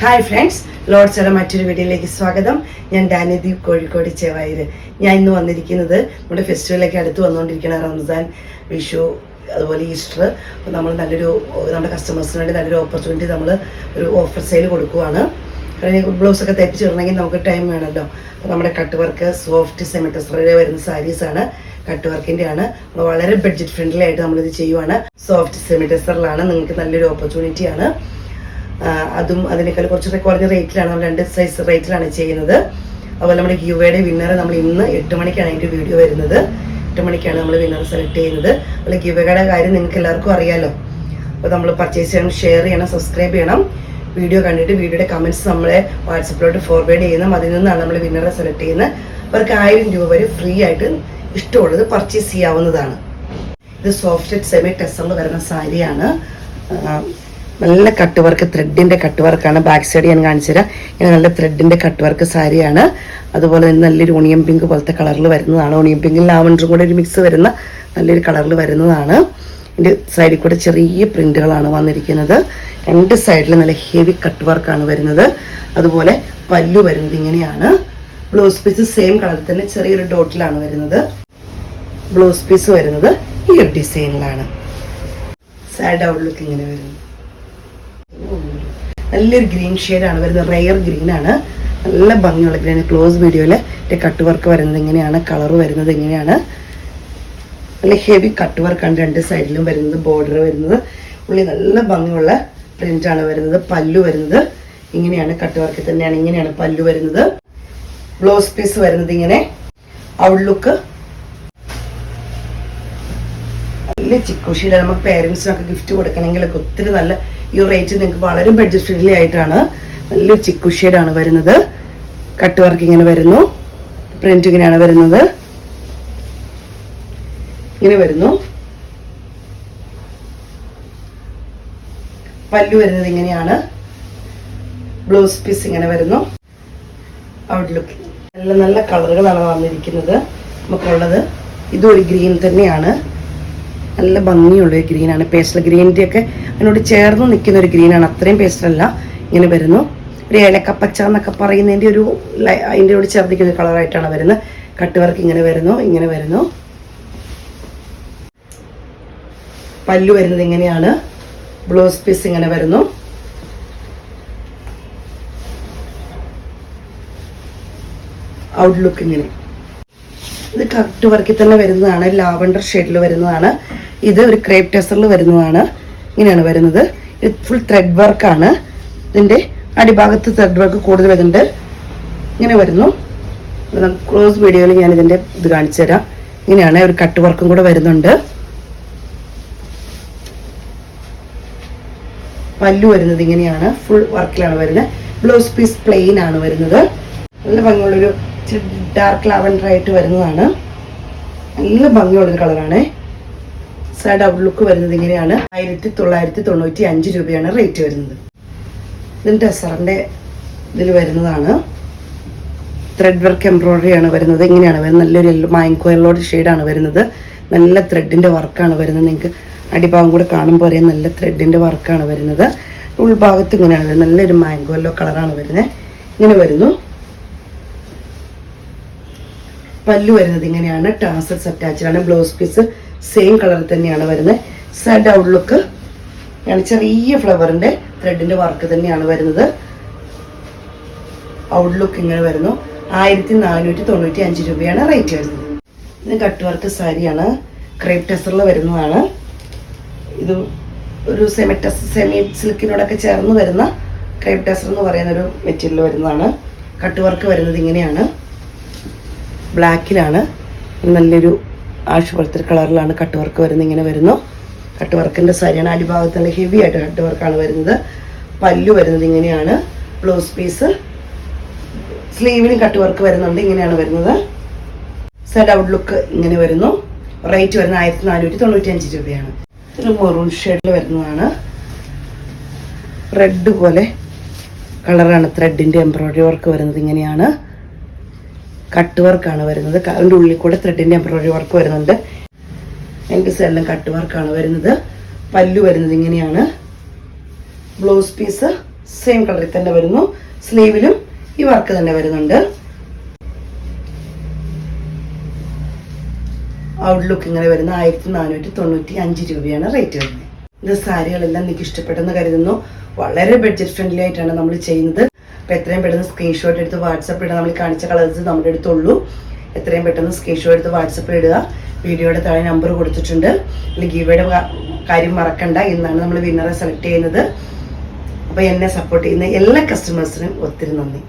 Hi friends, ലോഡ്സിലെ മറ്റൊരു വീഡിയോയിലേക്ക് സ്വാഗതം. ഞാൻ ഡാനിദീപ്, കോഴിക്കോട് ചെവായൂർ. ഞാൻ ഇന്ന് വന്നിരിക്കുന്നത് നമ്മുടെ ഫെസ്റ്റിവലൊക്കെ അടുത്ത് വന്നുകൊണ്ടിരിക്കുന്ന റംസാൻ, വിഷു, അതുപോലെ ഈസ്റ്റർ. അപ്പോൾ നമ്മൾ നമ്മുടെ കസ്റ്റമേഴ്സിന് വേണ്ടി നല്ലൊരു ഓപ്പർച്യൂണിറ്റി നമ്മൾ ഒരു ഓഫർ സെയിൽ കൊടുക്കുവാണ്. കാരണം ബ്ലൗസൊക്കെ തയ്പ്പിച്ചിടണമെങ്കിൽ നമുക്ക് ടൈം വേണമല്ലോ. അപ്പോൾ നമ്മുടെ കട്ട് വർക്ക് സോഫ്റ്റ് സെമി ടെസറിൽ വരുന്ന സാരീസാണ്, കട്ട് വർക്കിൻ്റെ ആണ്. വളരെ ബഡ്ജറ്റ് ഫ്രണ്ട്ലി ആയിട്ട് നമ്മളിത് ചെയ്യുവാണ്. സോഫ്റ്റ് സെമി ടെസറിലാണ്, നിങ്ങൾക്ക് നല്ലൊരു ഓപ്പർച്യൂണിറ്റിയാണ്. അതും അതിനേക്കാൾ കുറച്ചൊക്കെ കുറഞ്ഞ റേറ്റിലാണ്, നമ്മൾ 2 സൈസ് റേറ്റിലാണ് ചെയ്യുന്നത്. അതുപോലെ നമ്മുടെ ഗീവയുടെ വിന്നർ നമ്മൾ ഇന്ന് 8 മണിക്കാണ് അതിൻ്റെ വീഡിയോ വരുന്നത്. 8 മണിക്കാണ് നമ്മൾ വിന്നർ സെലക്ട് ചെയ്യുന്നത്. അതുപോലെ ഗീവയുടെ കാര്യം നിങ്ങൾക്ക് എല്ലാവർക്കും അറിയാമല്ലോ. അപ്പോൾ നമ്മൾ പർച്ചേസ് ചെയ്യണം, ഷെയർ ചെയ്യണം, സബ്സ്ക്രൈബ് ചെയ്യണം. വീഡിയോ കണ്ടിട്ട് വീഡിയോയുടെ കമൻറ്റ്സ് നമ്മളെ വാട്സപ്പിലോട്ട് ഫോർവേഡ് ചെയ്യണം. അതിൽ നിന്നാണ് നമ്മൾ വിന്നറെ സെലക്ട് ചെയ്യുന്നത്. അവർക്ക് 1000 രൂപ വരെ ഫ്രീ ആയിട്ട് ഇഷ്ടമുള്ളത് പർച്ചേസ് ചെയ്യാവുന്നതാണ്. ഇത് സോഫ്റ്റ് സെമി ടെസറിൽ വരുന്ന സാരിയാണ്. നല്ല കട്ട് വർക്ക്, ത്രെഡിൻ്റെ കട്ട് വർക്കാണ്. ബാക്ക് സൈഡ് ഞാൻ കാണിച്ചു തരാം. ഇങ്ങനെ നല്ല ത്രെഡിൻ്റെ കട്ട് വർക്ക് സാരിയാണ്. അതുപോലെ തന്നെ നല്ലൊരു ഓണിയൻ പിങ്ക് പോലത്തെ കളറിൽ വരുന്നതാണ്. ഓണിയൻ പിങ്കിൽ ലാവൻഡറും കൂടെ ഒരു മിക്സ് വരുന്ന നല്ലൊരു കളറിൽ വരുന്നതാണ്. ഇതിൻ്റെ സൈഡിൽ കൂടെ ചെറിയ പ്രിന്റുകളാണ് വന്നിരിക്കുന്നത്. 2 സൈഡിൽ നല്ല ഹെവി കട്ട് വർക്കാണ് വരുന്നത്. അതുപോലെ പല്ലു വരുന്നത് ഇങ്ങനെയാണ്. ബ്ലൗസ് പീസ് സെയിം കളറിൽ തന്നെ ചെറിയൊരു ഡോട്ടിലാണ് വരുന്നത്. ബ്ലൗസ് പീസ് വരുന്നത് ഈ ഒരു ഡിസൈനിലാണ്. സൈഡ് ഔട്ട്ലുക്ക് ഇങ്ങനെ വരുന്നത് നല്ലൊരു ഗ്രീൻ ഷെയ്ഡാണ് വരുന്നത്. റെയർ ഗ്രീൻ ആണ്, നല്ല ഭംഗിയുള്ള ഗ്രീൻ. ക്ലോസ് വീഡിയോയിൽ കട്ട് വർക്ക് വരുന്നത് ഇങ്ങനെയാണ്, കളർ വരുന്നത് ഇങ്ങനെയാണ്. നല്ല ഹെവി കട്ട് വർക്കാണ് 2 സൈഡിലും വരുന്നത്. ബോർഡർ വരുന്നത് ഉള്ളി നല്ല ഭംഗിയുള്ള പ്രിന്റാണ് വരുന്നത്. പല്ലു വരുന്നത് ഇങ്ങനെയാണ്, കട്ട് വർക്ക് തന്നെയാണ്. ഇങ്ങനെയാണ് പല്ലു വരുന്നത്. ബ്ലൗസ് പീസ് വരുന്നത് ഇങ്ങനെ. ഔട്ട്ലുക്ക് നല്ല ചിക്കുഷിയുടെ നമുക്ക് പേരൻസിനൊക്കെ ഗിഫ്റ്റ് കൊടുക്കണമെങ്കിലൊക്കെ ഒത്തിരി നല്ല, ഈ റേറ്റ് നിങ്ങൾക്ക് വളരെ ബഡ്ജറ്റ് ഫ്രണ്ട്ലി ആയിട്ടാണ്. നല്ലൊരു ചിക്കുഷിയാണ് വരുന്നത്. കട്ട് വർക്ക് ഇങ്ങനെ വരുന്നു. പ്രിന്റ് ഇങ്ങനെയാണ് വരുന്നത്. ഇങ്ങനെ വരുന്നു. പല്ലു വരുന്നത് ഇങ്ങനെയാണ്. ബ്ലൗസ് പീസ് ഇങ്ങനെ വരുന്നു. ഔട്ട്ലുക്ക് നല്ല നല്ല കളറുകളാണ് വന്നിരിക്കുന്നത് നമുക്കുള്ളത്. ഇതും ഒരു ഗ്രീൻ തന്നെയാണ്, നല്ല ഭംഗിയുള്ള ഗ്രീനാണ്. പേസ്റ്റൽ ഗ്രീനിൻ്റെ ഒക്കെ അതിനോട് ചേർന്ന് നിൽക്കുന്ന ഒരു ഗ്രീനാണ്. അത്രയും പേസ്റ്റലല്ല. ഇങ്ങനെ വരുന്നു. ഒരു ഏലക്കപ്പച്ച എന്നൊക്കെ പറയുന്നതിൻ്റെ ഒരു അതിൻ്റെ കൂടെ ചേർന്നിരിക്കുന്ന കളറായിട്ടാണ് വരുന്നത്. കട്ട് വർക്ക് ഇങ്ങനെ വരുന്നു. ഇങ്ങനെ വരുന്നു. പല്ലു വരുന്നത് ഇങ്ങനെയാണ്. ബ്ലൗസ് പീസ് ഇങ്ങനെ വരുന്നു. ഔട്ട്ലുക്ക് ഇങ്ങനെ. ഇത് കട്ട് വർക്കിൽ തന്നെ വരുന്നതാണ്. ലാവൻഡർ ഷെയ്ഡിൽ വരുന്നതാണ്. ഇത് ഒരു ക്രേപ്പ് ടെസറിൽ വരുന്നതാണ്. ഇങ്ങനെയാണ് വരുന്നത്. ഇത് ഫുൾ ത്രെഡ് വർക്കാണ്. ഇതിൻ്റെ അടിഭാഗത്ത് ത്രെഡ് വർക്ക് കൂടുതൽ വരുന്നുണ്ട്. ഇങ്ങനെ വരുന്നു. ക്ലോസ് വീഡിയോയിൽ ഞാൻ ഇതിൻ്റെ ഇത് കാണിച്ചു തരാം. ഇങ്ങനെയാണ്. ഒരു കട്ട് വർക്കും കൂടെ വരുന്നുണ്ട്. പല്ലു വരുന്നത് ഇങ്ങനെയാണ്. ഫുൾ വർക്കിലാണ് വരുന്നത്. ബ്ലൗസ് പീസ് പ്ലെയിൻ ആണ് വരുന്നത്. നല്ല ഭംഗിയുള്ളൊരു ഡാർക്ക് ലാവൻഡർ ആയിട്ട് വരുന്നതാണ്. നല്ല ഭംഗിയുള്ളൊരു കളറാണ്. സൈഡ് ഔട്ട്ലുക്ക് വരുന്നത് ഇങ്ങനെയാണ്. 1995 രൂപയാണ് റേറ്റ് വരുന്നത്. ഇതിൻ്റെ ടെസറിൻ്റെ ഇതിൽ വരുന്നതാണ്. ത്രെഡ് വർക്ക് എംബ്രോയിഡറി ആണ് വരുന്നത്. ഇങ്ങനെയാണ് വരുന്നത്. നല്ലൊരു മാങ്കോ യെല്ലോയുടെ ഷെയ്ഡാണ് വരുന്നത്. നല്ല ത്രെഡിൻ്റെ വർക്കാണ് വരുന്നത്. നിങ്ങൾക്ക് അടിഭാഗം കൂടെ കാണുമ്പോൾ അറിയാം, നല്ല ത്രെഡിൻ്റെ വർക്കാണ് വരുന്നത്. ഉൾഭാഗത്ത് ഇങ്ങനെയാണ് വരുന്നത്. നല്ലൊരു മാങ്കോ യെല്ലോ കളറാണ് വരുന്നത്. ഇങ്ങനെ വരുന്നു. പല്ലു വരുന്നത് ഇങ്ങനെയാണ്. ടാസൽസ് അറ്റാച്ച്ഡ് ആണ്. ബ്ലൗസ് പീസ് സെയിം കളറിൽ തന്നെയാണ് വരുന്നത്. സൈഡ് ഔട്ട്ലുക്ക് ചെറിയ ഫ്ലവറിന്റെ ത്രെഡിന്റെ വർക്ക് തന്നെയാണ് വരുന്നത്. ഔട്ട്ലുക്ക് ഇങ്ങനെ വരുന്നു. 1495 രൂപയാണ് റേറ്റ് വരുന്നത്. ഇത് കട്ട് വർക്ക് സാരിയാണ്. ക്രേപ്പ് ടെസറിൽ വരുന്നതാണ്. ഇത് ഒരു സെമി സിൽക്കിനോടൊക്കെ ചേർന്ന് വരുന്ന ക്രേപ്പ് ടെസർ എന്ന് പറയുന്ന ഒരു മെറ്റീരിയൽ വരുന്നതാണ്. കട്ട് വർക്ക് വരുന്നത് ഇങ്ങനെയാണ്. ബ്ലാക്കിലാണ്. നല്ലൊരു ആഷ് പോലത്തെ കളറിലാണ് കട്ട് വർക്ക് വരുന്നത്. ഇങ്ങനെ വരുന്നു. കട്ട് വർക്കിൻ്റെ സാരിയാണ്. അടിഭാഗത്ത് നല്ല ഹെവി ആയിട്ട് കട്ട് വർക്കാണ് വരുന്നത്. പല്ലു വരുന്നത് ഇങ്ങനെയാണ്. ബ്ലൗസ് പീസ് സ്ലീവിനും കട്ട് വർക്ക് വരുന്നുണ്ട്. ഇങ്ങനെയാണ് വരുന്നത്. സൈഡ് ഔട്ട്ലുക്ക് ഇങ്ങനെ വരുന്നു. റേറ്റ് വരുന്നത് 1495 രൂപയാണ്. ഒരു മെറൂൺ ഷെയ്ഡിൽ വരുന്നതാണ്. റെഡ് പോലെ കളറാണ്. ത്രെഡിൻ്റെ എംബ്രോയിഡറി വർക്ക് വരുന്നത് ഇങ്ങനെയാണ്. കട്ട് വർക്കാണ് വരുന്നത്. അതിൻ്റെ ഉള്ളിൽ കൂടെ ത്രെഡിൻ്റെ എംബ്രോയിഡറി വർക്ക് വരുന്നുണ്ട്. 2 സൈഡിലും കട്ട് വർക്കാണ് വരുന്നത്. പല്ലു വരുന്നത് ഇങ്ങനെയാണ്. ബ്ലൗസ് പീസ് സെയിം കളറിൽ തന്നെ വരുന്നു. സ്ലീവിലും ഈ വർക്ക് തന്നെ വരുന്നുണ്ട്. ഔട്ട്ലുക്ക് ഇങ്ങനെ വരുന്ന 1495 രൂപയാണ് റേറ്റ് വരുന്നത്. ഇത് സാരികളെല്ലാം നിങ്ങൾക്ക് ഇഷ്ടപ്പെട്ടെന്ന് കരുതുന്നു. വളരെ ബഡ്ജറ്റ് ഫ്രണ്ട്ലി ആയിട്ടാണ് നമ്മൾ ചെയ്യുന്നത്. അപ്പോൾ എത്രയും പെട്ടെന്ന് സ്ക്രീൻഷോട്ട് എടുത്ത് വാട്സപ്പ് ഇടുക. നമ്മൾ കാണിച്ച കളേഴ്സ് നമ്മുടെ അടുത്തുള്ളൂ. എത്രയും പെട്ടെന്ന് സ്ക്രീൻഷോട്ട് എടുത്ത് വാട്സപ്പിൽ ഇടുക. വീഡിയോയുടെ താഴെ നമ്പർ കൊടുത്തിട്ടുണ്ട്. അല്ലെങ്കിൽ ഗീവയുടെ കാര്യം മറക്കണ്ട. എന്നാണ് നമ്മൾ വിന്നറെ സെലക്ട് ചെയ്യുന്നത്. അപ്പോൾ എന്നെ സപ്പോർട്ട് ചെയ്യുന്ന എല്ലാ കസ്റ്റമേഴ്സിനും ഒത്തിരി നന്ദി.